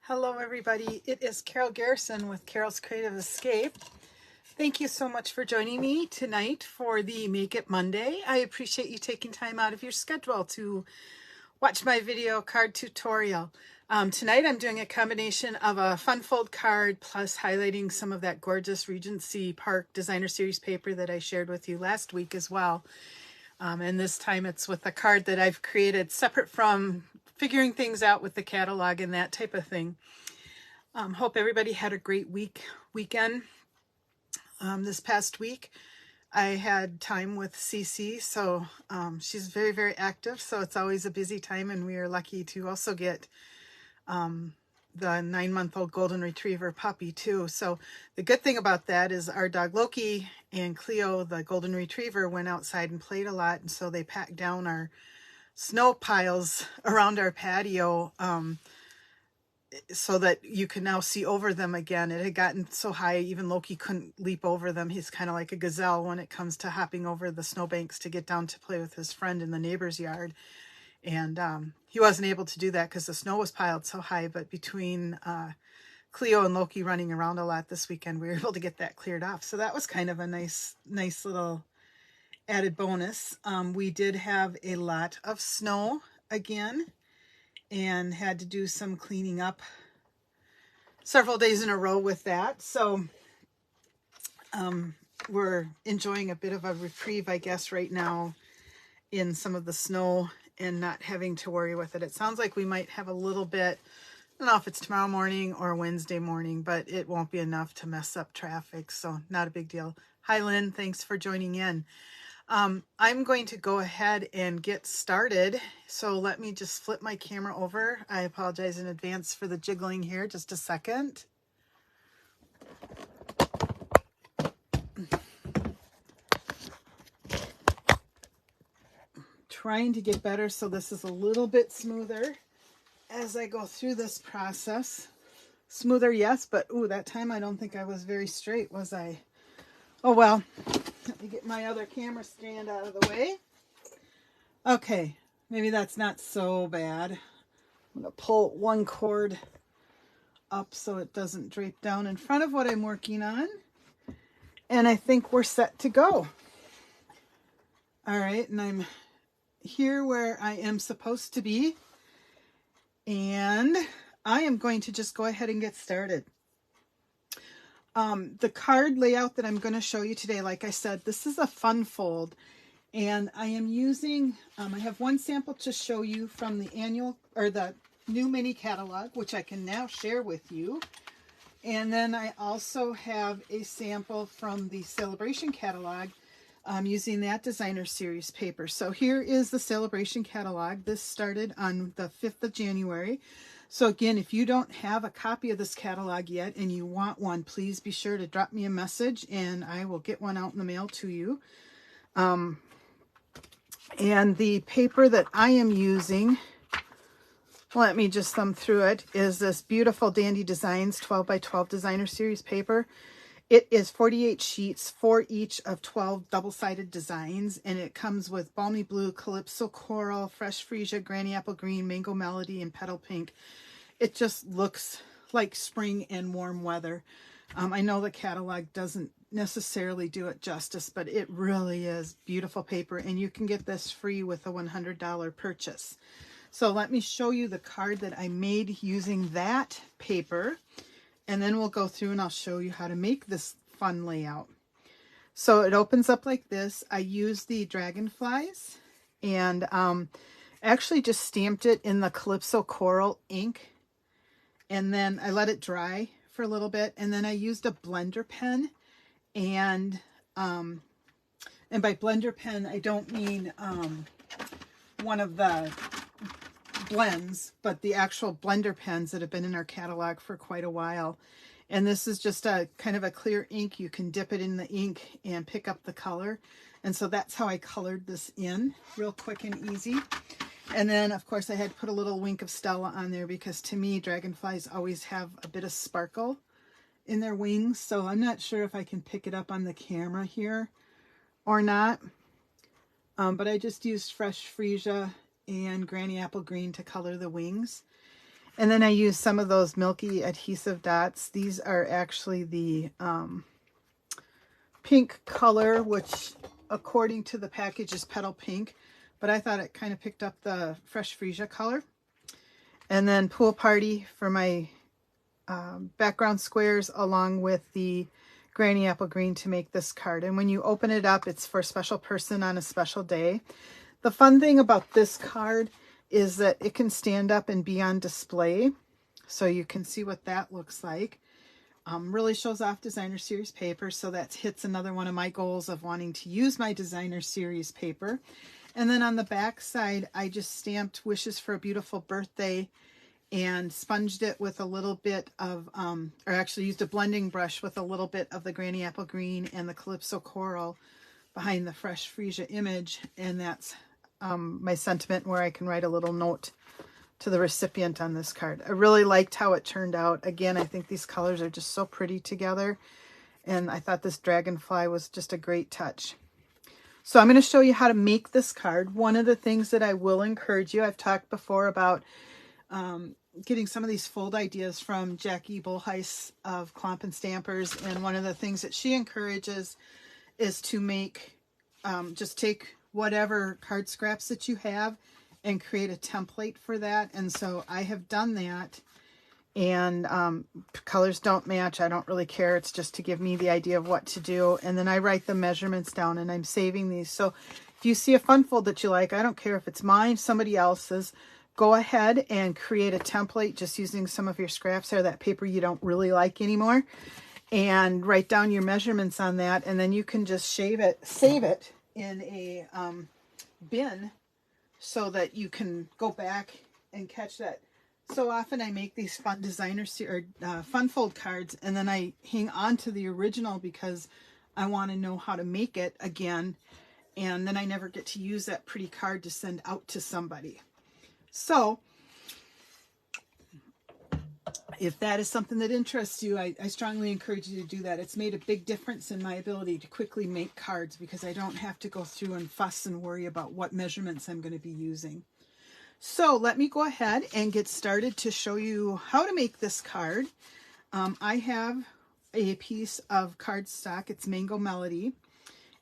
Hello everybody, it is Carol Garrison with Carol's Creative Escape. Thank you so much for joining me tonight for the Make It Monday. I appreciate you taking time out of your schedule to watch my video card tutorial. Tonight I'm doing a combination of a fun fold card plus highlighting some of that gorgeous Regency Park Designer Series paper that I shared with you last week as well. And this time it's with a card that I've created separate from figuring things out with the catalog and that type of thing. Hope everybody had a great weekend. This past week I had time with Cece, so she's very, very active, so it's always a busy time, and we are lucky to also get the 9-month-old golden retriever puppy too. So the good thing about that is our dog Loki and Cleo, the golden retriever, went outside and played a lot, and so they packed down our snow piles around our patio so that you can now see over them again. It had gotten so high even Loki couldn't leap over them. He's kind of like a gazelle when it comes to hopping over the snowbanks to get down to play with his friend in the neighbor's yard. And he wasn't able to do that because the snow was piled so high, but between Cleo and Loki running around a lot this weekend, we were able to get that cleared off. So that was kind of a nice little added bonus. We did have a lot of snow again and had to do some cleaning up several days in a row with that. So we're enjoying a bit of a reprieve, I guess, right now in some of the snow and not having to worry with it. It sounds like we might have a little bit, I don't know if it's tomorrow morning or Wednesday morning, but it won't be enough to mess up traffic, so not a big deal. Hi, Lynn. Thanks for joining in. I'm going to go ahead and get started. So let me just flip my camera over. I apologize in advance for the jiggling here. Just a second. Trying to get better so this is a little bit smoother as I go through this process. Smoother, yes, but ooh, that time I don't think I was very straight, was I? Oh well. Let me get my other camera stand out of the way. Okay, maybe that's not so bad. I'm going to pull one cord up so it doesn't drape down in front of what I'm working on. And I think we're set to go. All right, and I'm here where I am supposed to be. And I am going to just go ahead and get started. The card layout that I'm going to show you today, like I said, this is a fun fold. And I am using, I have one sample to show you from the annual, or the new mini catalog, which I can now share with you. And then I also have a sample from the Celebration catalog using that Designer Series paper. So here is the Celebration catalog. This started on the 5th of January. So again, if you don't have a copy of this catalog yet and you want one, please be sure to drop me a message and I will get one out in the mail to you. And the paper that I am using, let me just thumb through it, is this beautiful Dainty Designs 12 by 12 Designer Series paper. It is 48 sheets for each of 12 double-sided designs, and it comes with Balmy Blue, Calypso Coral, Fresh Freesia, Granny Apple Green, Mango Melody, and Petal Pink. It just looks like spring and warm weather. I know the catalog doesn't necessarily do it justice, but it really is beautiful paper, and you can get this free with a $100 purchase. So let me show you the card that I made using that paper, and then we'll go through and I'll show you how to make this fun layout. So it opens up like this. I used the dragonflies and actually just stamped it in the Calypso Coral ink, and then I let it dry for a little bit, and then I used a blender pen, and by blender pen I don't mean one of the blends, but the actual blender pens that have been in our catalog for quite a while. And this is just a kind of a clear ink. You can dip it in the ink and pick up the color, and so that's how I colored this in real quick and easy. And then of course I had to put a little wink of Stella on there because to me dragonflies always have a bit of sparkle in their wings, so I'm not sure if I can pick it up on the camera here or not, but I just used Fresh Freesia and Granny Apple Green to color the wings. And then I use some of those milky adhesive dots. These are actually the pink color, which according to the package is petal pink, but I thought it kind of picked up the fresh freesia color. And then Pool Party for my background squares, along with the Granny Apple Green to make this card. And when you open it up, it's for a special person on a special day. The fun thing about this card is that it can stand up and be on display. So you can see what that looks like. Really shows off designer series paper. So that hits another one of my goals of wanting to use my designer series paper. And then on the back side, I just stamped Wishes for a Beautiful Birthday and sponged it with a little bit of, or actually used a blending brush with a little bit of the Granny Apple Green and the Calypso Coral behind the fresh freesia image. And that's my sentiment, where I can write a little note to the recipient on this card. I really liked how it turned out. Again, I think these colors are just so pretty together. And I thought this dragonfly was just a great touch. So I'm going to show you how to make this card. One of the things that I will encourage you, I've talked before about getting some of these fold ideas from Jackie Bullheis of Clomp and Stampers. And one of the things that she encourages is to make, just take whatever card scraps that you have and create a template for that. And so I have done that, and colors don't match. I don't really care. It's just to give me the idea of what to do. And then I write the measurements down, and I'm saving these. So if you see a fun fold that you like, I don't care if it's mine, somebody else's, go ahead and create a template just using some of your scraps or that paper you don't really like anymore, and write down your measurements on that. And then you can just save it in a bin so that you can go back and catch that. So often I make these fun designer fun fold cards, and then I hang on to the original because I want to know how to make it again, and then I never get to use that pretty card to send out to somebody. So if that is something that interests you, I strongly encourage you to do that. It's made a big difference in my ability to quickly make cards because I don't have to go through and fuss and worry about what measurements I'm going to be using. So let me go ahead and get started to show you how to make this card. I have a piece of cardstock. It's Mango Melody,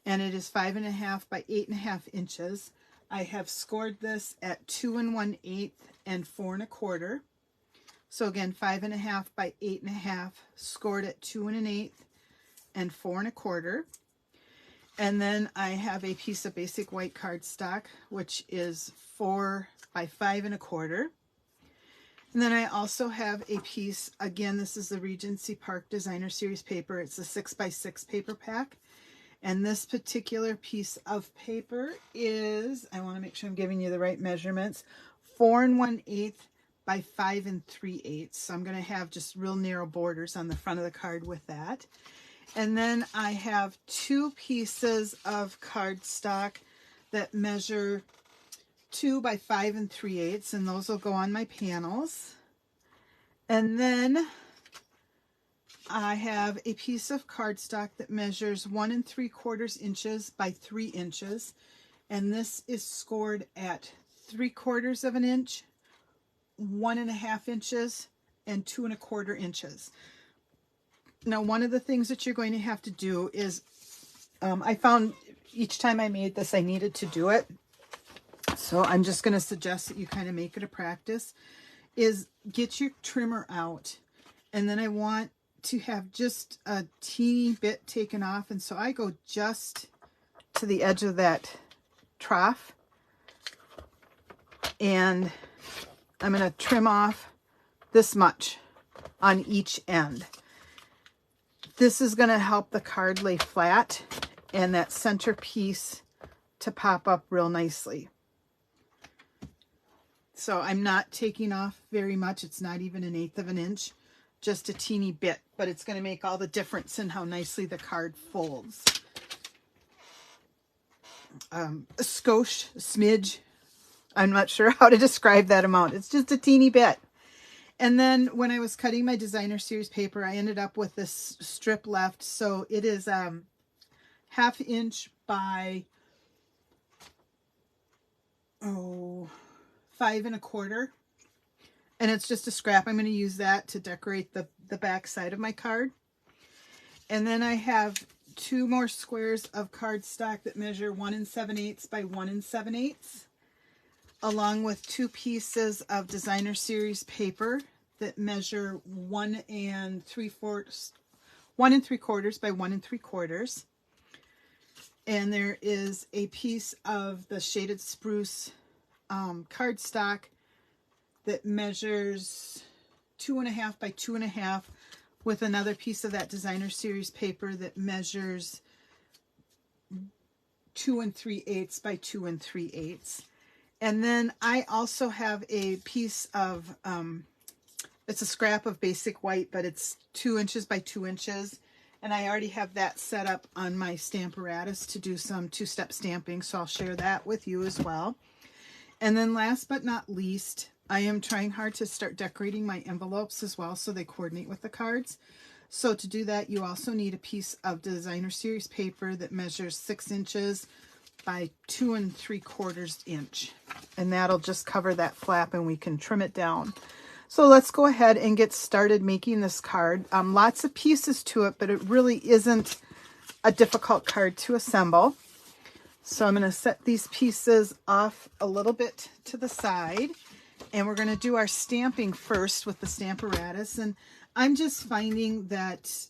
and it is 5.5 by 8.5 inches. I have scored this at 2 1/8 and 4 1/4. So again, 5.5 by 8.5, scored at 2 1/8 and 4 1/4. And then I have a piece of basic white cardstock, which is 4 by 5 1/4. And then I also have a piece, again, this is the Regency Park Designer Series paper. It's a 6 by 6 paper pack. And this particular piece of paper is, I want to make sure I'm giving you the right measurements, 4 1/8 by 5 3/8. So I'm going to have just real narrow borders on the front of the card with that. And then I have two pieces of cardstock that measure 2 by 5 3/8, and those will go on my panels. And then I have a piece of cardstock that measures 1 3/4 inches by 3 inches, and this is scored at 3/4 of an inch, 1.5 inches, and 2 1/4 inches. Now, one of the things that you're going to have to do is, I found each time I made this, I needed to do it. So I'm just going to suggest that you kind of make it a practice, is get your trimmer out. And then I want to have just a teeny bit taken off. And so I go just to the edge of that trough. And I'm going to trim off this much on each end. This is going to help the card lay flat and that center piece to pop up real nicely. So I'm not taking off very much. It's not even 1/8 of an inch, just a teeny bit, but it's going to make all the difference in how nicely the card folds. A skosh, a smidge, I'm not sure how to describe that amount. It's just a teeny bit. And then when I was cutting my designer series paper, I ended up with this strip left. So it is 1/2 inch by 5 1/4. And it's just a scrap. I'm going to use that to decorate the back side of my card. And then I have 2 more squares of cardstock that measure 1 7/8 by 1 7/8, along with 2 pieces of designer series paper that measure 1 3/4 by 1 3/4. And there is a piece of the shaded spruce cardstock that measures 2.5 by 2.5, with another piece of that designer series paper that measures 2 3/8 by 2 3/8. And then I also have a piece of, it's a scrap of basic white, but it's 2 inches by 2 inches. And I already have that set up on my Stamparatus to do some 2-step stamping, so I'll share that with you as well. And then last but not least, I am trying hard to start decorating my envelopes as well so they coordinate with the cards. So to do that, you also need a piece of designer series paper that measures 6 inches by 2 3/4 inch. And that'll just cover that flap and we can trim it down. So let's go ahead and get started making this card. Lots of pieces to it, but it really isn't a difficult card to assemble. So I'm going to set these pieces off a little bit to the side. And we're going to do our stamping first with the Stamparatus. And I'm just finding that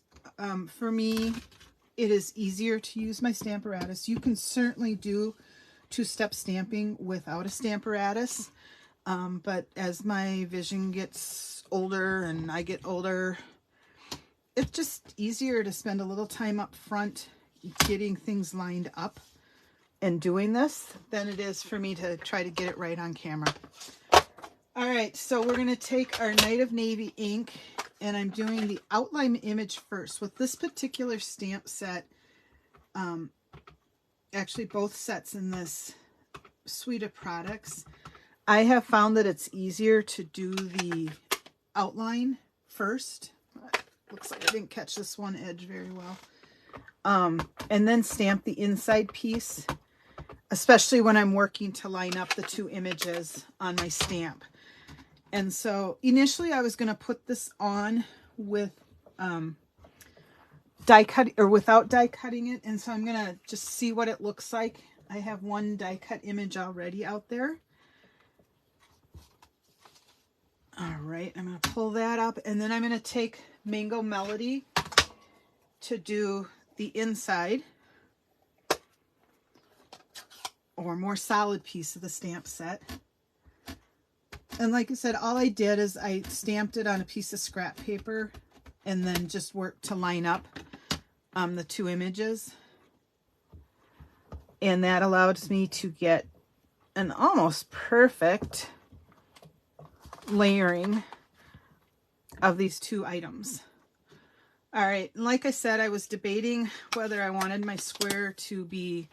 for me, it is easier to use my Stamparatus. You can certainly do 2-step stamping without a Stamparatus. But as my vision gets older and I get older, it's just easier to spend a little time up front getting things lined up and doing this than it is for me to try to get it right on camera. All right, so we're going to take our Night of Navy ink, and I'm doing the outline image first. With this particular stamp set, actually both sets in this suite of products, I have found that it's easier to do the outline first. Looks like I didn't catch this one edge very well. And then stamp the inside piece, especially when I'm working to line up the 2 images on my stamp. And so initially I was going to put this on with die cut or without die cutting it. And so I'm going to just see what it looks like. I have one die cut image already out there. All right, I'm going to pull that up, and then I'm going to take Mango Melody to do the inside or more solid piece of the stamp set. And like I said, all I did is I stamped it on a piece of scrap paper and then just worked to line up the 2 images. And that allows me to get an almost perfect layering of these 2 items. All right, and like I said, I was debating whether I wanted my square to be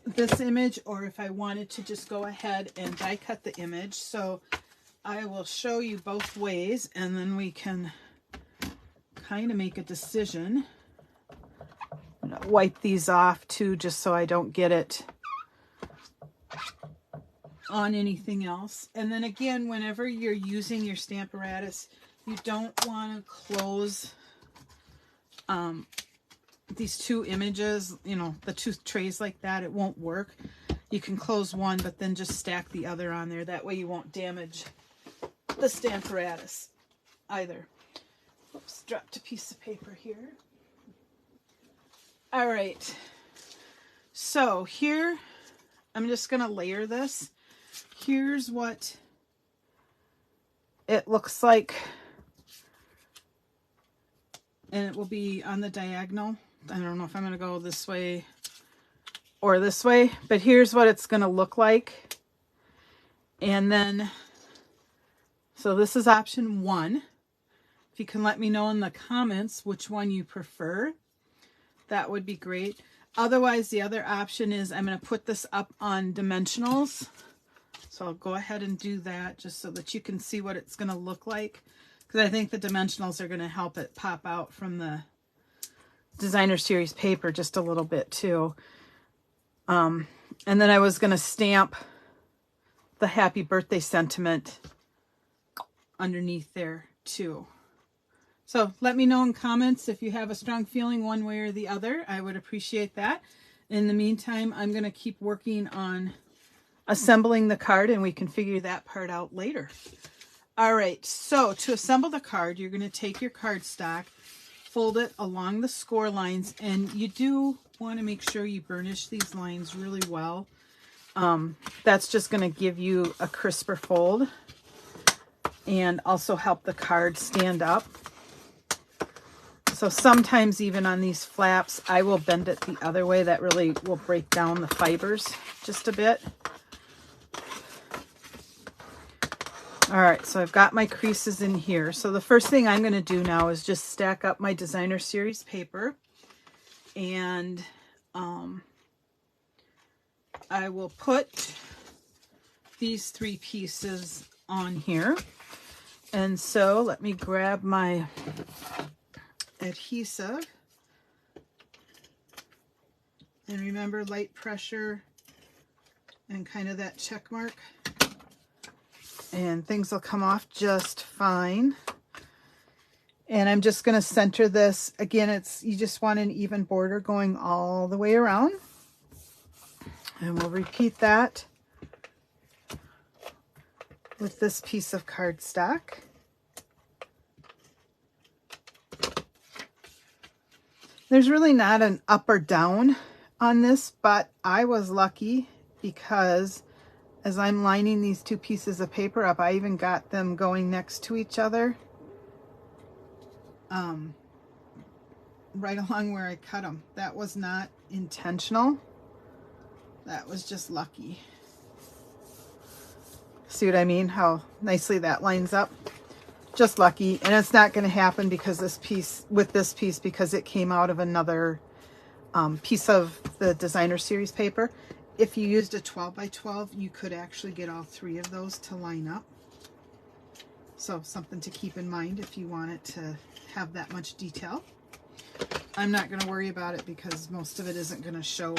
this image or if I wanted to just go ahead and die cut the image. So I will show you both ways and then we can kind of make a decision. I'm gonna wipe these off too, just so I don't get it on anything else. And then again, whenever you're using your Stamparatus, you don't want to close these 2 images, you know, the 2 trays like that. It won't work. You can close one, but then just stack the other on there. That way you won't damage the Stamparatus either. Oops, dropped a piece of paper here. All right. So here, I'm just going to layer this. Here's what it looks like, and it will be on the diagonal. I don't know if I'm going to go this way or this way, but here's what it's going to look like. And then, so this is option 1. If you can let me know in the comments which one you prefer, that would be great. Otherwise, the other option is I'm going to put this up on dimensionals. So I'll go ahead and do that just so that you can see what it's going to look like. Because I think the dimensionals are going to help it pop out from the designer series paper just a little bit too. And then I was going to stamp the happy birthday sentiment underneath there too. So let me know in comments if you have a strong feeling one way or the other. I would appreciate that. In the meantime, I'm going to keep working on assembling the card, and we can figure that part out later. All right, so to assemble the card, you're going to take your cardstock, fold it along the score lines, and you do want to make sure you burnish these lines really well. That's just going to give you a crisper fold and also help the card stand up. So sometimes even on these flaps, I will bend it the other way. That really will break down the fibers just a bit. All right, so I've got my creases in here. So the first thing I'm going to do now is just stack up my designer series paper, and I will put these 3 pieces on here. And so let me grab my adhesive, and remember, light pressure and kind of that check mark, and things will come off just fine. And I'm just going to center this. Again, you just want an even border going all the way around, and we'll repeat that with this piece of cardstock. There's really not an up or down on this, but I was lucky because as I'm lining these 2 pieces of paper up, I even got them going next to each other, right along where I cut them. That was not intentional. That was just lucky. See what I mean? How nicely that lines up. Just lucky. And it's not going to happen because this piece, because it came out of another piece of the designer series paper. If you used a 12 by 12, you could actually get all 3 of those to line up. So something to keep in mind if you want it to have that much detail. I'm not going to worry about it because most of it isn't going to show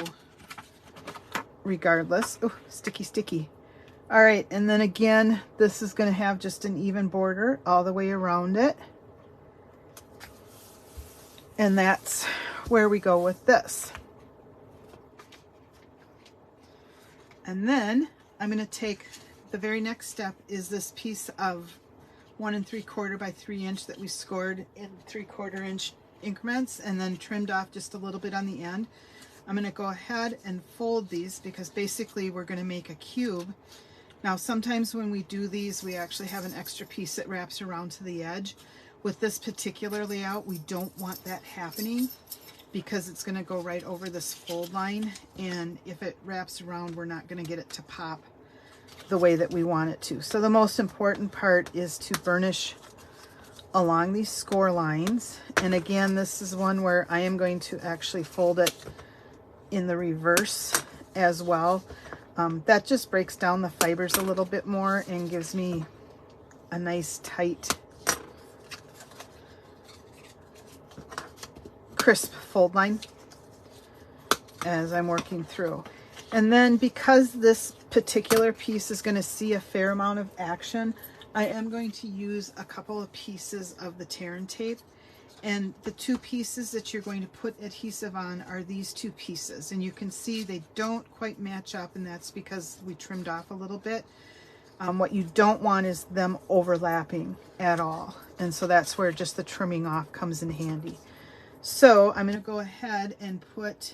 regardless. Oh, sticky, sticky. All right, and then again, this is going to have just an even border all the way around it. And that's where we go with this. And then I'm going to take, the very next step is this piece of 1 3/4 by 3 inch that we scored in 3/4 inch increments and then trimmed off just a little bit on the end. I'm going to go ahead and fold these because basically we're going to make a cube. Now sometimes when we do these, we actually have an extra piece that wraps around to the edge. With this particular layout, we don't want that happening because it's going to go right over this fold line, and if it wraps around, we're not going to get it to pop the way that we want it to. So the most important part is to burnish along these score lines. And again, this is one where I am going to actually fold it in the reverse as well. That just breaks down the fibers a little bit more and gives me a nice tight, crisp fold line as I'm working through. And then because this particular piece is going to see a fair amount of action, I am going to use a couple of pieces of the tear and tape. And the 2 pieces that you're going to put adhesive on are these 2 pieces. And you can see they don't quite match up, and that's because we trimmed off a little bit. What you don't want is them overlapping at all. And so that's where just the trimming off comes in handy. So I'm going to go ahead and put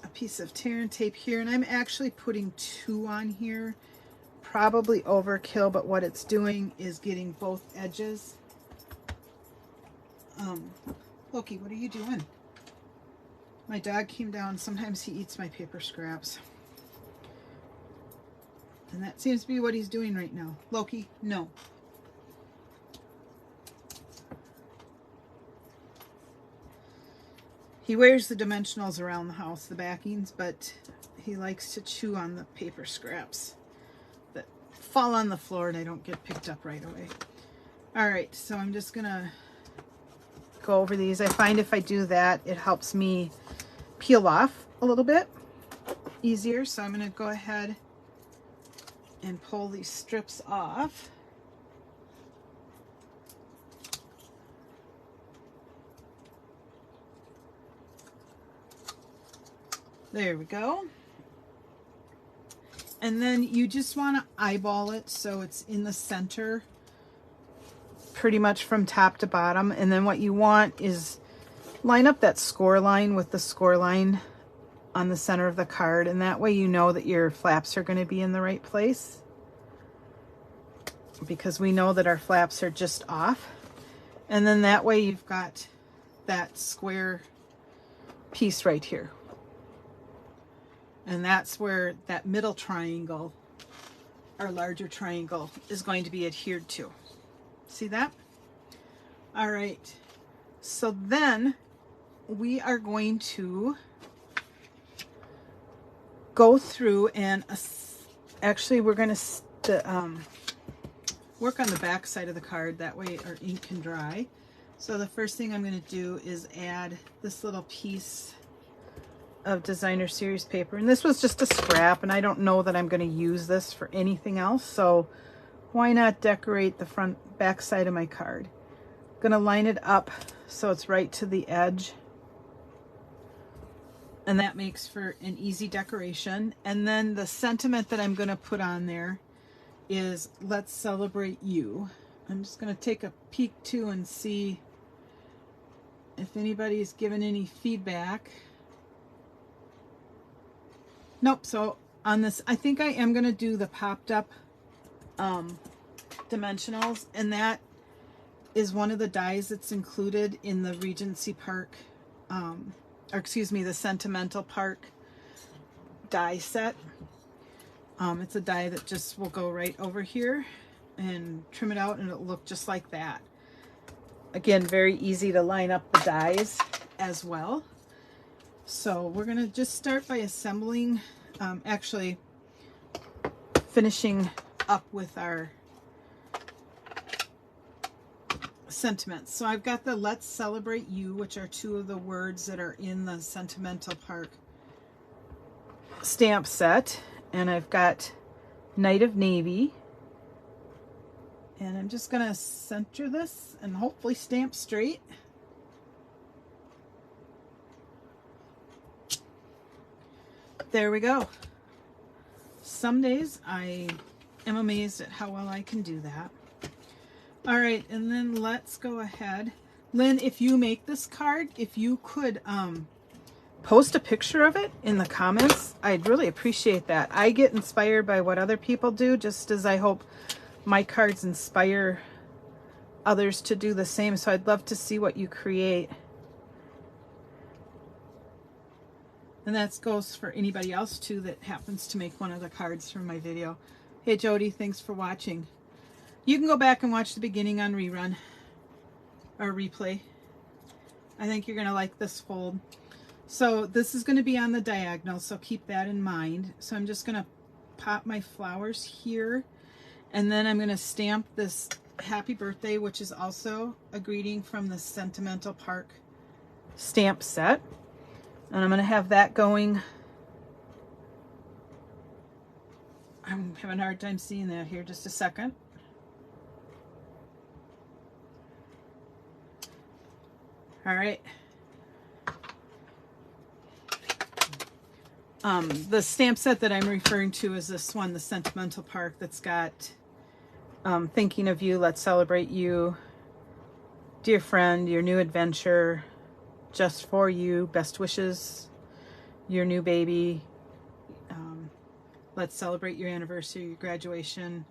a piece of tear and tape here. And I'm actually putting 2 on here. Probably overkill, but what it's doing is getting both edges. Loki, what are you doing? My dog came down. Sometimes he eats my paper scraps. And that seems to be what he's doing right now. Loki, no. He wears the dimensionals around the house, the backings, but he likes to chew on the paper scraps that fall on the floor and I don't get picked up right away. All right, so I'm just gonna go over these. I find if I do that, it helps me peel off a little bit easier. So I'm going to go ahead and pull these strips off. There we go. And then you just want to eyeball it so it's in the center pretty much from top to bottom. And then what you want is line up that score line with the score line on the center of the card, and that way you know that your flaps are going to be in the right place, because we know that our flaps are just off. And then that way you've got that square piece right here. And that's where that middle triangle, our larger triangle, is going to be adhered to. See that? All right. So then we are going to go through and actually we're going to work on the back side of the card. That way our ink can dry. So the first thing I'm going to do is add this little piece of designer series paper, and this was just a scrap, and I don't know that I'm going to use this for anything else, so why not decorate the back side of my card. I'm going to line it up so it's right to the edge, and that makes for an easy decoration. And then the sentiment that I'm going to put on there is "Let's celebrate you." I'm just going to take a peek too and see if anybody's given any feedback. Nope. So on this, I think I am going to do the popped up dimensionals, and that is one of the dies that's included in the Regency Park, or excuse me, the Sentimental Park die set. It's a die that just will go right over here and trim it out, and it'll look just like that. Again, very easy to line up the dies as well. So we're going to just start by assembling, actually finishing up with our sentiments. So I've got the "Let's Celebrate You," which are two of the words that are in the Sentimental Park stamp set. And I've got "Night of Navy." And I'm just going to center this and hopefully stamp straight. There we go. Some days I am amazed at how well I can do that. All right, and then let's go ahead. Lynn, if you make this card, if you could post a picture of it in the comments, I'd really appreciate that. I get inspired by what other people do, just as I hope my cards inspire others to do the same. So I'd love to see what you create. And that goes for anybody else too that happens to make one of the cards from my video. Hey Jody, thanks for watching. You can go back and watch the beginning on rerun or replay. I think you're going to like this fold. So this is going to be on the diagonal, so keep that in mind. So I'm just going to pop my flowers here, and then I'm going to stamp this "Happy Birthday," which is also a greeting from the Sentimental Park stamp set. And I'm going to have that going. I'm having a hard time seeing that here. Just a second. All right. The stamp set that I'm referring to is this one, the Sentimental Park, that's got "Thinking of You," "Let's Celebrate You," "Dear Friend," "Your New Adventure," "Just for You," "Best Wishes," "Your New Baby," "Let's Celebrate Your Anniversary," "Your Graduation."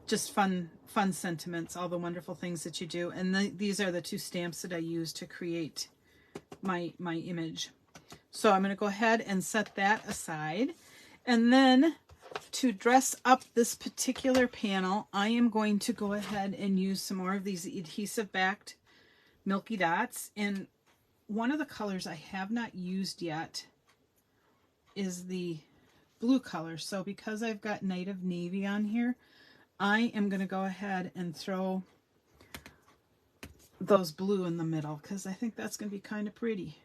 Just fun sentiments, all the wonderful things that you do. And these are the two stamps that I use to create my image. So I'm going to go ahead and set that aside. And then to dress up this particular panel, I am going to go ahead and use some more of these adhesive backed Milky Dots. And one of the colors I have not used yet is the blue color. So because I've got "Night of Navy" on here, I am going to go ahead and throw those blue in the middle, because I think that's going to be kind of pretty.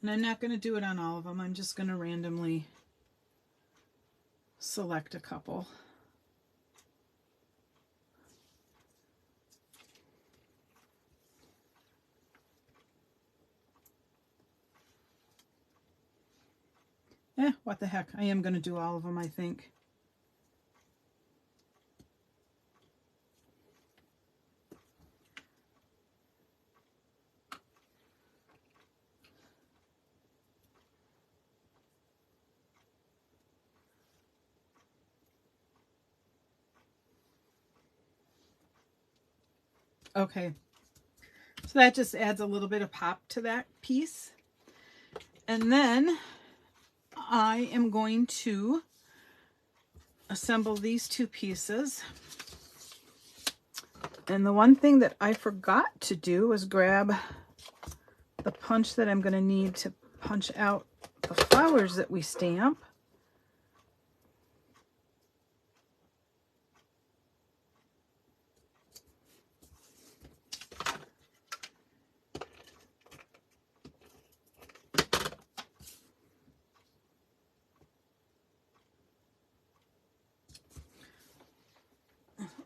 And I'm not going to do it on all of them. I'm just going to randomly select a couple. What the heck. I am going to do all of them, I think. Okay, so that just adds a little bit of pop to that piece. And then I am going to assemble these two pieces. And the one thing that I forgot to do was grab the punch that I'm going to need to punch out the flowers that we stamp.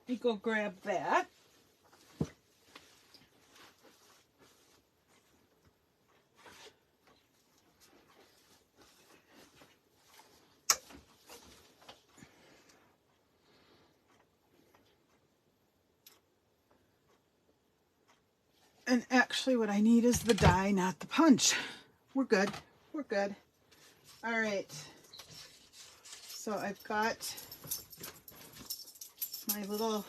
Let me go grab that. And actually what I need is the die, not the punch. We're good. We're good. All right. So I've got my little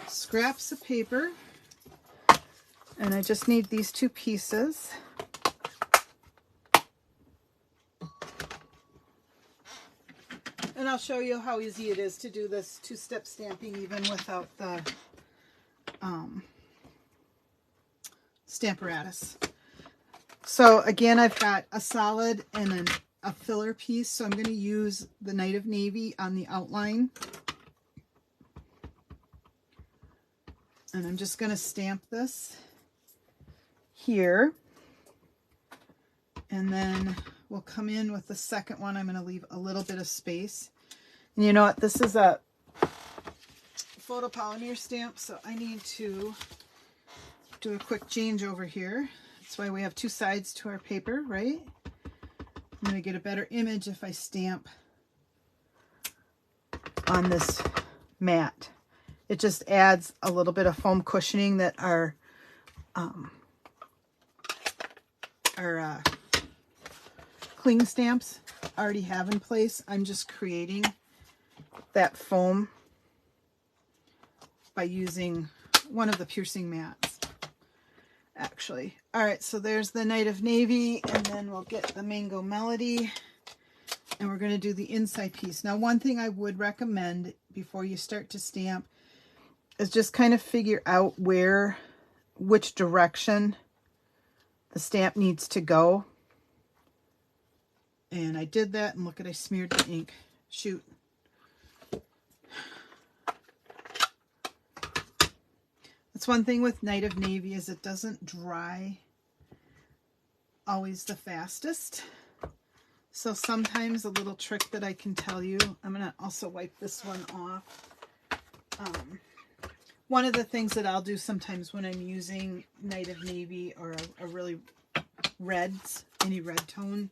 scraps of paper, and I just need these two pieces. And I'll show you how easy it is to do this two-step stamping even without the Stamparatus. So again, I've got a solid and a filler piece, so I'm going to use the Night of Navy on the outline. And I'm just going to stamp this here. And then we'll come in with the second one. I'm going to leave a little bit of space. And you know what? This is a photopolymer stamp, so I need to do a quick change over here. That's why we have two sides to our paper, right? I'm going to get a better image if I stamp on this mat. It just adds a little bit of foam cushioning that our cling stamps already have in place. I'm just creating that foam by using one of the piercing mats, actually. All right, so there's the Night of Navy, and then we'll get the Mango Melody, and we're going to do the inside piece. Now, one thing I would recommend before you start to stamp is just kind of figure out which direction the stamp needs to go. And I did that, and look at, I smeared the ink. Shoot. That's one thing with Night of Navy, is it doesn't dry always the fastest. So sometimes a little trick that I can tell you, I'm going to also wipe this one off. One of the things that I'll do sometimes when I'm using Night of Navy or a really reds, any red tone,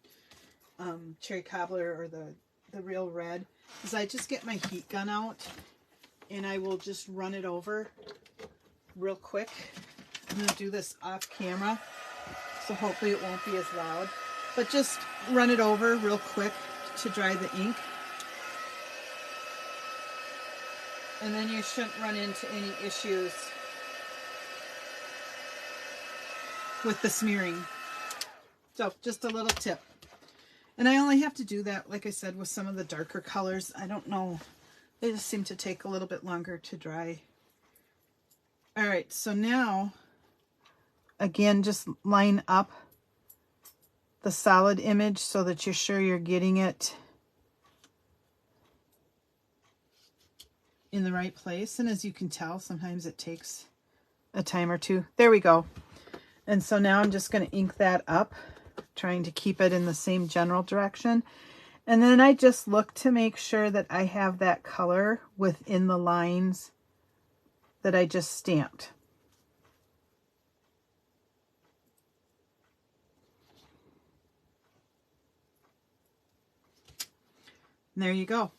cherry cobbler or the real red, is I just get my heat gun out and I will just run it over real quick. I'm going to do this off camera, so hopefully it won't be as loud, but just run it over real quick to dry the ink. And then you shouldn't run into any issues with the smearing. So just a little tip. And I only have to do that, like I said, with some of the darker colors. I don't know, they just seem to take a little bit longer to dry. All right, so now, again, just line up the solid image so that you're sure you're getting it in the right place. And as you can tell, sometimes it takes a time or two. There we go. And so now I'm just going to ink that up, trying to keep it in the same general direction. And then I just look to make sure that I have that color within the lines that I just stamped. And there you go.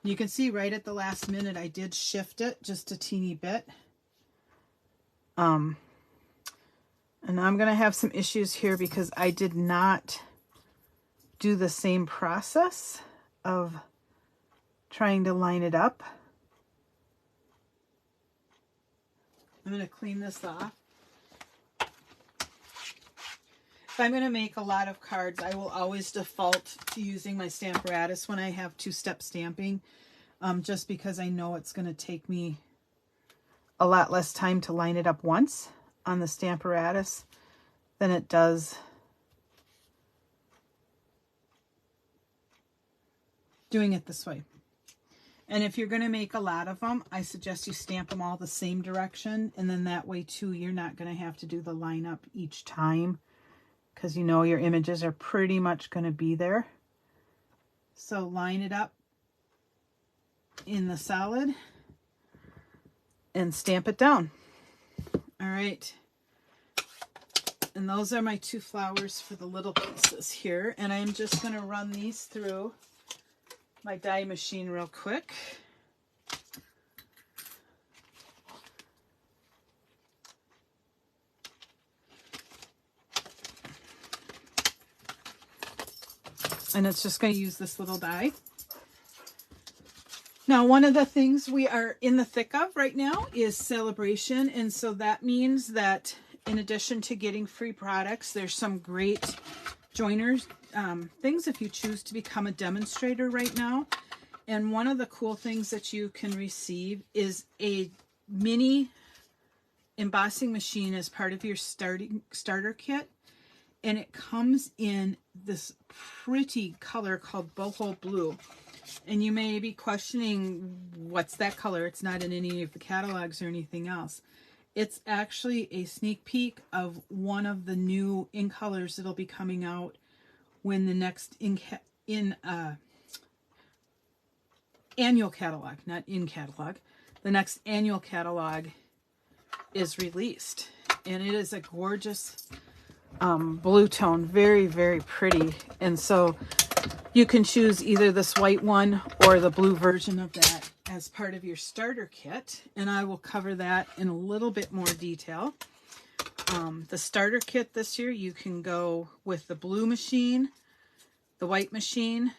You can see right at the last minute I did shift it just a teeny bit. And I'm going to have some issues here because I did not do the same process of trying to line it up. I'm going to clean this off. If I'm going to make a lot of cards, I will always default to using my Stamparatus when I have two-step stamping, just because I know it's going to take me a lot less time to line it up once on the Stamparatus than it does doing it this way. And if you're going to make a lot of them, I suggest you stamp them all the same direction, and then that way too you're not going to have to do the line up each time, because you know your images are pretty much going to be there. So line it up in the solid and stamp it down. All right. And those are my two flowers for the little pieces here. And I'm just going to run these through my die machine real quick. And it's just going to use this little die. Now, one of the things we are in the thick of right now is celebration. And so that means that in addition to getting free products, there's some great joiners things if you choose to become a demonstrator right now. And one of the cool things that you can receive is a mini embossing machine as part of your starter kit. And it comes in this pretty color called boho blue. And you may be questioning, what's that color? It's not in any of the catalogs or anything else. It's actually a sneak peek of one of the new in colors that'll be coming out when the next annual catalog, not in catalog, the next annual catalog is released. And it is a gorgeous blue tone, very, very pretty. And so you can choose either this white one or the blue version of that as part of your starter kit. And I will cover that in a little bit more detail. The starter kit this year, you can go with the blue machine, the white machine,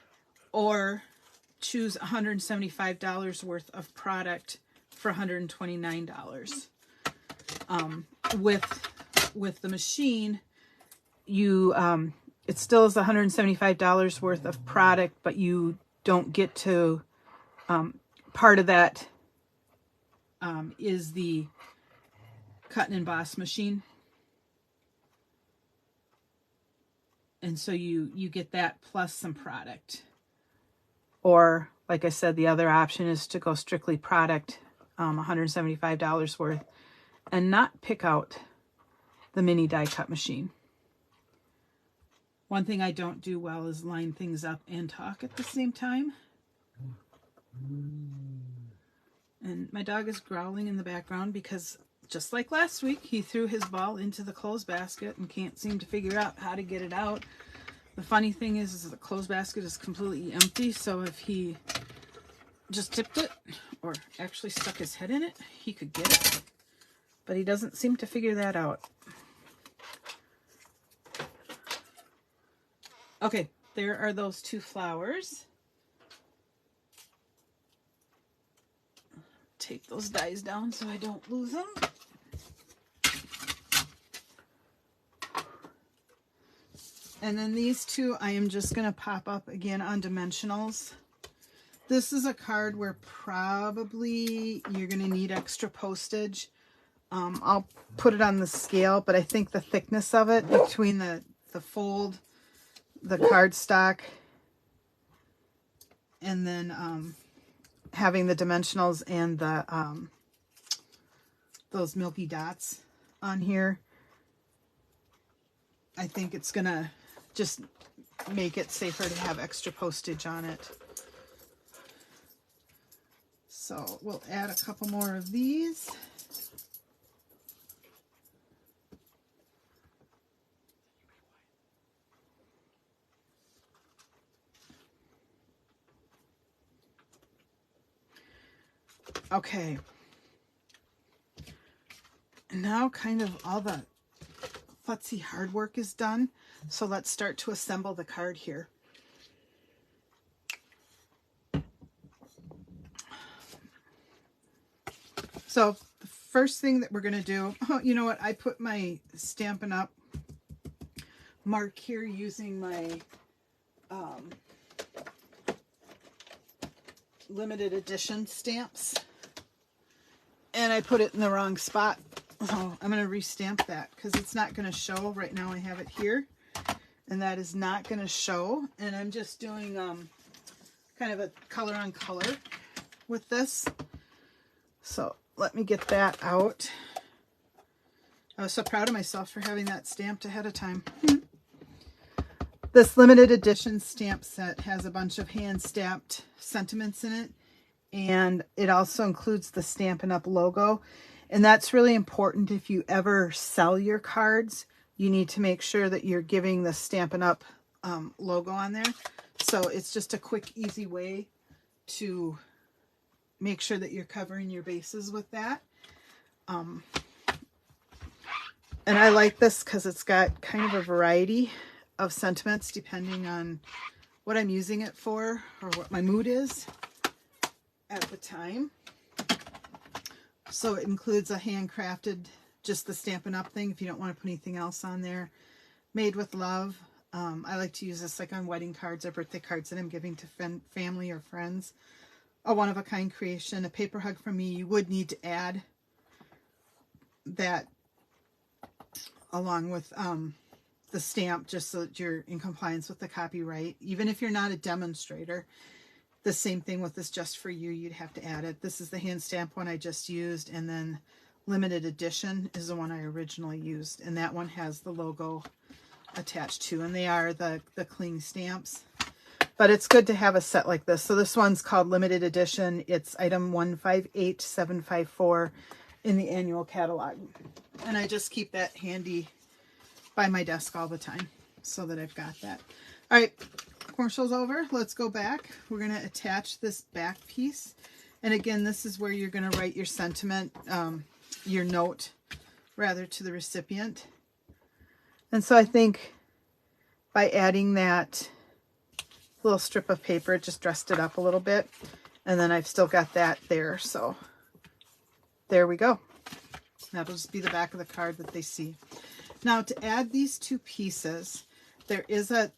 or choose $175 worth of product for $129. With the machine, you it still is $175 worth of product, but you don't get to part of that is the cut and emboss machine, and so you get that plus some product. Or like I said, the other option is to go strictly product, $175 worth, and not pick out the mini die cut machine. One thing I don't do well is line things up and talk at the same time. And my dog is growling in the background because just like last week, he threw his ball into the clothes basket and can't seem to figure out how to get it out. The funny thing is the clothes basket is completely empty, so if he just tipped it or actually stuck his head in it, he could get it. But he doesn't seem to figure that out. Okay, there are those two flowers. Take those dies down so I don't lose them. And then these two I am just going to pop up again on dimensionals. This is a card where probably you're going to need extra postage. I'll put it on the scale, but I think the thickness of it between the fold, the cardstock, and then having the dimensionals and the those milky dots on here, I think it's gonna just make it safer to have extra postage on it. So we'll add a couple more of these. Okay. And now kind of all the futzy hard work is done. So let's start to assemble the card here. So the first thing that we're going to do, oh, you know what? I put my Stampin' Up mark here using my limited edition stamps. And I put it in the wrong spot. So I'm going to restamp that because it's not going to show. Right now I have it here. And that is not going to show. And I'm just doing kind of a color on color with this. So let me get that out. I was so proud of myself for having that stamped ahead of time. This limited edition stamp set has a bunch of hand stamped sentiments in it. And it also includes the Stampin' Up logo. And that's really important if you ever sell your cards. You need to make sure that you're giving the Stampin' Up logo on there. So it's just a quick, easy way to make sure that you're covering your bases with that. And I like this because it's got kind of a variety of sentiments depending on what I'm using it for or what my mood is at the time. So it includes a handcrafted, just the Stampin' Up thing if you don't want to put anything else on there. Made with love. I like to use this like on wedding cards or birthday cards that I'm giving to family or friends. A one-of-a-kind creation, a paper hug from me. You would need to add that along with the stamp just so that you're in compliance with the copyright. Even if you're not a demonstrator, the same thing with this Just For You, you'd have to add it. This is the hand stamp one I just used, and then limited edition is the one I originally used, and that one has the logo attached to, and they are the cling stamps. But it's good to have a set like this. So this one's called limited edition. It's item 158754 in the annual catalog. And I just keep that handy by my desk all the time so that I've got that. All right, commercial's over. Let's go back. We're going to attach this back piece. And again, this is where you're going to write your sentiment, your note, rather, to the recipient. And so I think by adding that little strip of paper, it just dressed it up a little bit. And then I've still got that there. So there we go. That'll just be the back of the card that they see. Now to add these two pieces, there is a,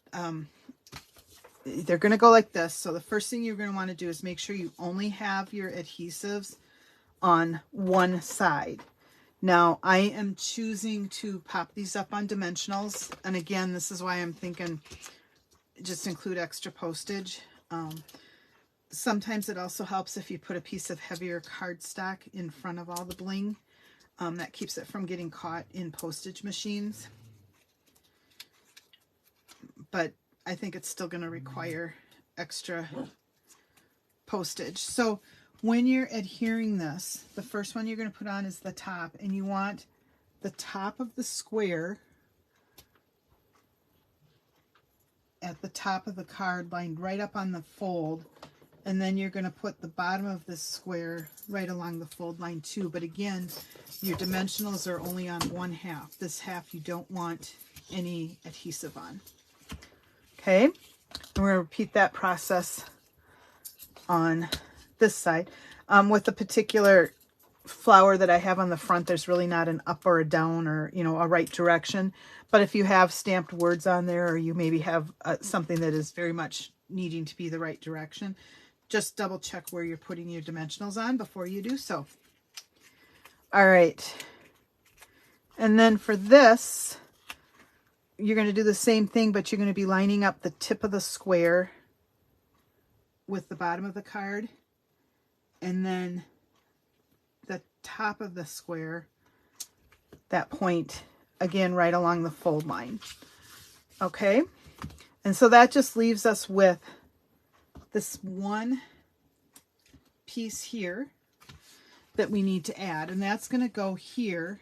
they're going to go like this. So the first thing you're going to want to do is make sure you only have your adhesives on one side. Now I am choosing to pop these up on dimensionals. And again, this is why I'm thinking just include extra postage. Sometimes it also helps if you put a piece of heavier cardstock in front of all the bling. That keeps it from getting caught in postage machines. But I think it's still going to require extra postage. So when you're adhering this, the first one you're going to put on is the top, and you want the top of the square at the top of the card lined right up on the fold, and then you're going to put the bottom of this square right along the fold line too. But again, your dimensionals are only on one half. This half you don't want any adhesive on. Okay, and we're going to repeat that process on this side. With the particular flower that I have on the front, there's really not an up or a down or, you know, a right direction. But if you have stamped words on there, or you maybe have something that is very much needing to be the right direction, just double check where you're putting your dimensionals on before you do so. All right. And then for this, you're going to do the same thing, but you're going to be lining up the tip of the square with the bottom of the card, and then the top of the square, that point, again, right along the fold line. Okay, And so that just leaves us with this one piece here that we need to add, and that's going to go here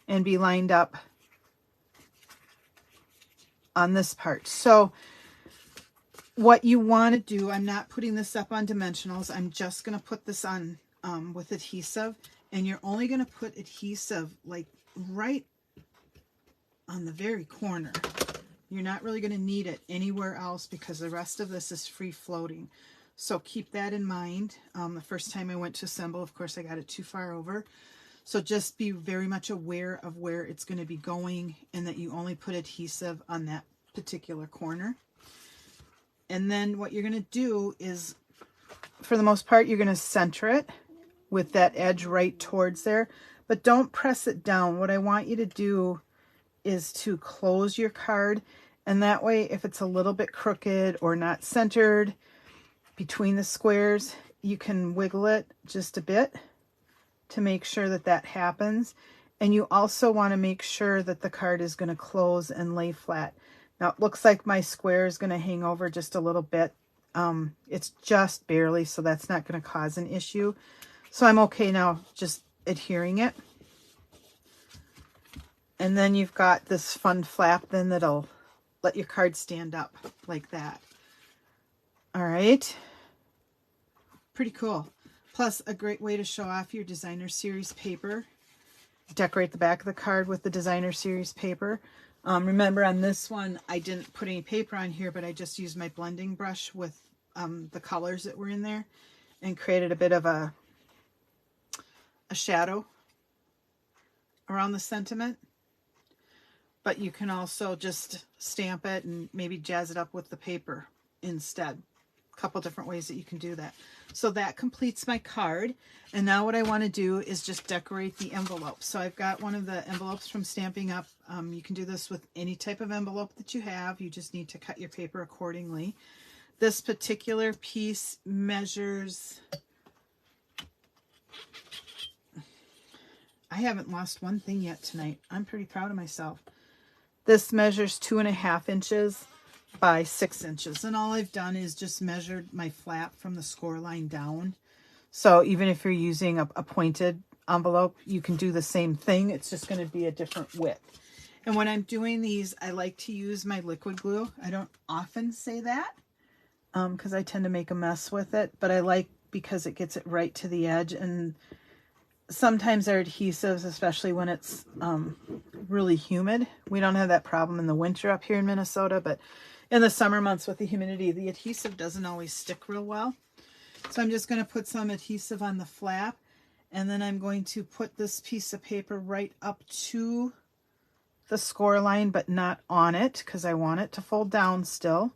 and be lined up on this part. So what you want to do, I'm not putting this up on dimensionals, I'm just going to put this on with adhesive, and you're only going to put adhesive like right on the very corner. You're not really going to need it anywhere else because the rest of this is free floating. So keep that in mind. The first time I went to assemble, of course, I got it too far over. So just be very much aware of where it's going to be going and that you only put adhesive on that particular corner. And then what you're going to do is, for the most part, you're going to center it with that edge right towards there. But don't press it down. What I want you to do is to close your card, and that way if it's a little bit crooked or not centered between the squares, you can wiggle it just a bit to make sure that that happens. And you also want to make sure that the card is going to close and lay flat. Now it looks like my square is going to hang over just a little bit. It's just barely, so that's not going to cause an issue. So I'm okay now just adhering it. And then you've got this fun flap then that'll let your card stand up like that. All right. Pretty cool. Plus a great way to show off your designer series paper. Decorate the back of the card with the designer series paper. Remember on this one, I didn't put any paper on here, but I just used my blending brush with the colors that were in there and created a bit of a shadow around the sentiment. But you can also just stamp it and maybe jazz it up with the paper instead. A couple different ways that you can do that. So that completes my card. And now what I want to do is just decorate the envelope. So I've got one of the envelopes from Stampin' Up. You can do this with any type of envelope that you have. You just need to cut your paper accordingly. This particular piece measures... I haven't lost one thing yet tonight. I'm pretty proud of myself. This measures 2.5 inches by 6 inches. And all I've done is just measured my flap from the score line down. So even if you're using a pointed envelope, you can do the same thing. It's just going to be a different width. And when I'm doing these, I like to use my liquid glue. I don't often say that because I tend to make a mess with it. But I like because it gets it right to the edge. And sometimes our adhesives, especially when it's really humid, we don't have that problem in the winter up here in Minnesota, but in the summer months with the humidity, the adhesive doesn't always stick real well. So I'm just going to put some adhesive on the flap, and then I'm going to put this piece of paper right up to the score line, but not on it because I want it to fold down still.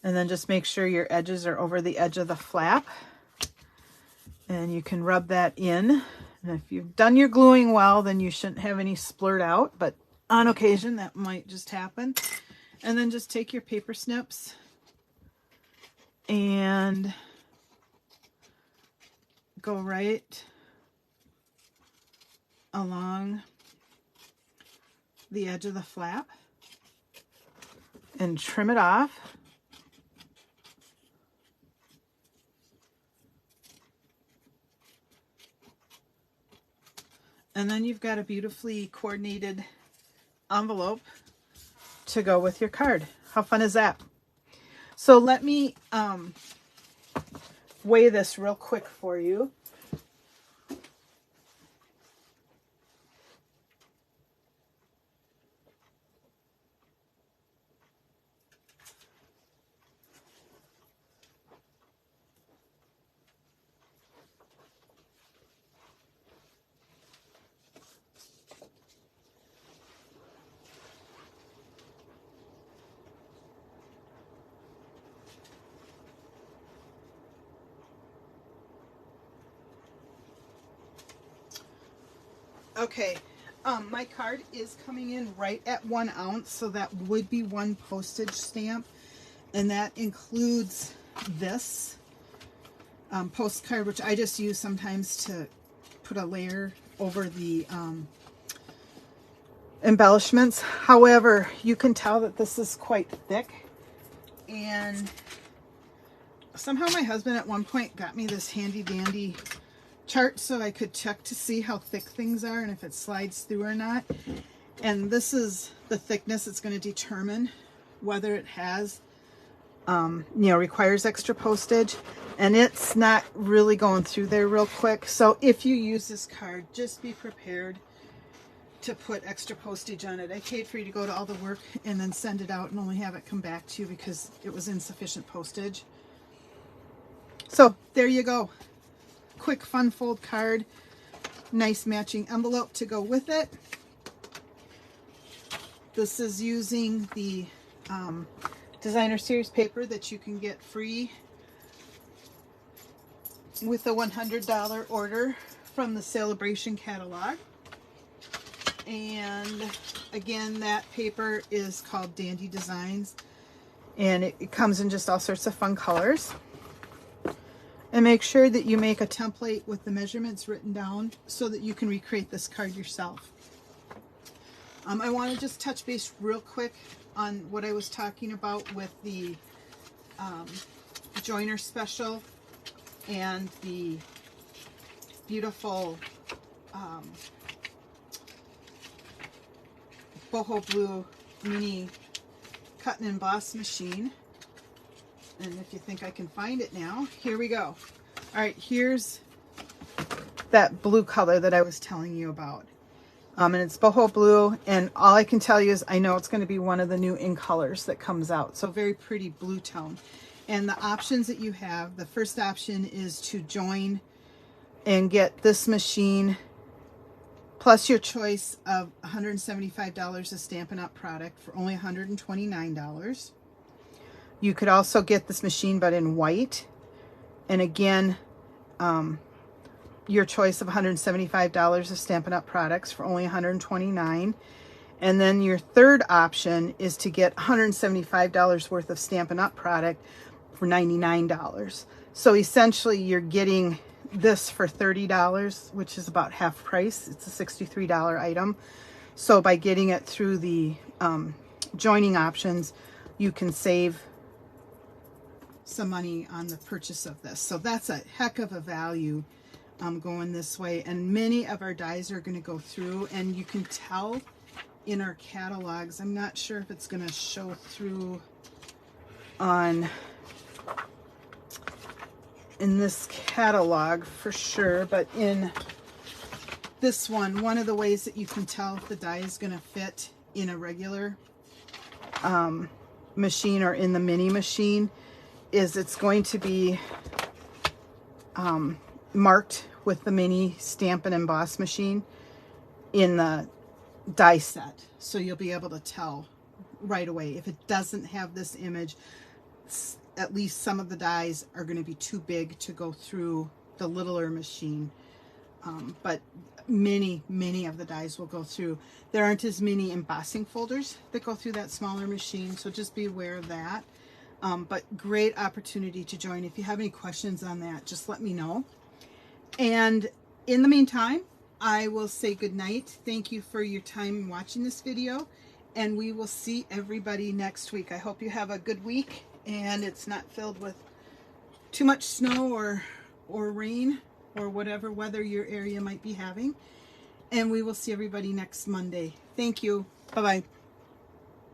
And then just make sure your edges are over the edge of the flap. And you can rub that in. And if you've done your gluing well, then you shouldn't have any splurt out, but on occasion that might just happen. And then just take your paper snips and go right along the edge of the flap and trim it off. And then you've got a beautifully coordinated envelope to go with your card. How fun is that? So let me weigh this real quick for you. Okay, my card is coming in right at 1 ounce, so that would be 1 postage stamp, and that includes this postcard, which I just use sometimes to put a layer over the embellishments. However, you can tell that this is quite thick, and somehow my husband at one point got me this handy dandy chart so I could check to see how thick things are and if it slides through or not. And this is the thickness. It's going to determine whether it has requires extra postage, and it's not really going through there real quick. So if you use this card, just be prepared to put extra postage on it. I paid for you to go to all the work and then send it out and only have it come back to you because it was insufficient postage. So there you go. Quick fun fold card. Nice matching envelope to go with it. This is using the designer series paper that you can get free with a $100 order from the Celebration catalog. And again, that paper is called Dainty Designs, and it comes in just all sorts of fun colors. And make sure that you make a template with the measurements written down so that you can recreate this card yourself. I want to just touch base real quick on what I was talking about with the joiner special and the beautiful boho blue mini cut and emboss machine. And if you think I can find it now, here we go. All right, here's that blue color that I was telling you about. And it's boho blue, and all I can tell you is I know it's going to be one of the new in colors that comes out. So very pretty blue tone. And the options that you have, the first option is to join and get this machine plus your choice of $175 of Stampin' Up product for only $129. You could also get this machine but in white, and again your choice of $175 of Stampin' Up products for only $129. And then your third option is to get $175 worth of Stampin' Up product for $99. So essentially you're getting this for $30, which is about half price. It's a $63 item. So by getting it through the joining options, you can save some money on the purchase of this. So that's a heck of a value going this way. And many of our dies are going to go through, and you can tell in our catalogs. I'm not sure if it's going to show through on in this catalog for sure, but in this one of the ways that you can tell if the die is going to fit in a regular machine or in the mini machine is it's going to be marked with the mini stamp and emboss machine in the die set. So you'll be able to tell right away. If it doesn't have this image, at least some of the dies are going to be too big to go through the littler machine. But many of the dies will go through. There aren't as many embossing folders that go through that smaller machine, so just be aware of that. But great opportunity to join. If you have any questions on that, just let me know. And in the meantime, I will say good night. Thank you for your time watching this video, and we will see everybody next week. I hope you have a good week and it's not filled with too much snow or rain or whatever weather your area might be having. And we will see everybody next Monday. Thank you. Bye-bye.